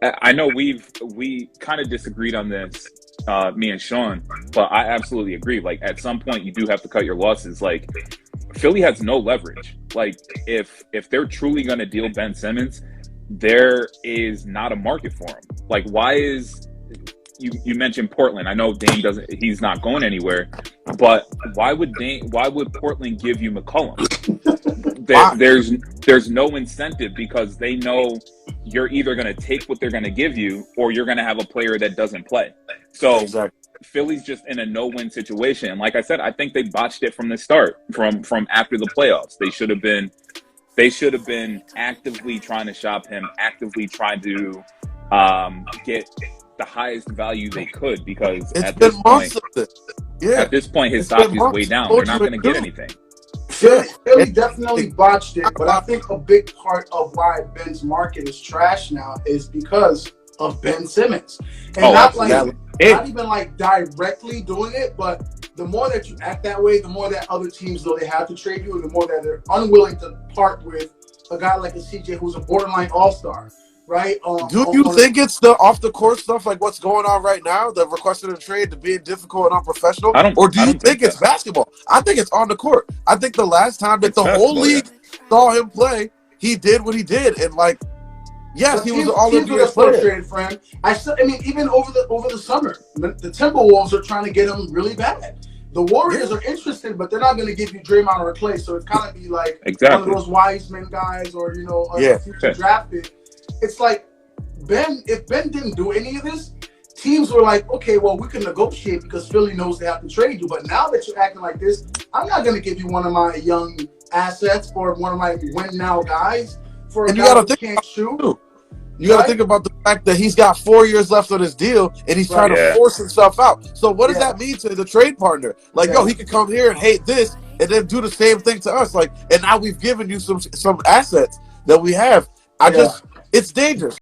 I know we kind of disagreed on this, me and Sean, but I absolutely agree. Like at some point, you do have to cut your losses. Like Philly has no leverage. Like if they're truly going to deal Ben Simmons, there is not a market for him. Like why is you mentioned Portland? I know Dame doesn't. He's not going anywhere, but why would Dame? Why would Portland give you McCollum? Why? There's no incentive because they know you're either going to take what they're going to give you or you're going to have a player that doesn't play. So Exactly. Philly's just in a no-win situation. And like I said, I think they botched it from the start, from after the playoffs. They should have been actively trying to shop him, actively trying to get the highest value they could because It's been months of this. Yeah. at this point his It's stock been is way months. down. They're Told you not to going to get do. anything. Yeah. Philly definitely botched it, but I think a big part of why Ben's market is trash now is because of Ben Simmons, and not even like directly doing it, but the more that you act that way, the more that other teams know they have to trade you, and the more that they're unwilling to part with a guy like a CJ who's a borderline all-star, right? Do you think it's the off-the-court stuff, like what's going on right now, the requesting a trade, the being difficult and unprofessional? Or do you think it's basketball? I think it's on the court. I think the last time that the whole league saw him play, he did what he did, and like, yes, he was an all-NBA player. Friend. I mean, even over the summer, the Timberwolves are trying to get him really bad. The Warriors are interested, but they're not going to give you Draymond or Clay, so it's kind of be like one of those Wiseman guys or a future draft pick. It's like if Ben didn't do any of this, teams were like, okay, well, we can negotiate because Philly knows they have to trade you. But now that you're acting like this, I'm not going to give you one of my young assets or one of my win now guys for a guy who can't shoot. You got to think about the fact that he's got 4 years left on his deal, and he's trying to force himself out. So what does that mean to the trade partner? Like, yo, he could come here and hate this, and then do the same thing to us. Like, and now we've given you some assets that we have. It's dangerous.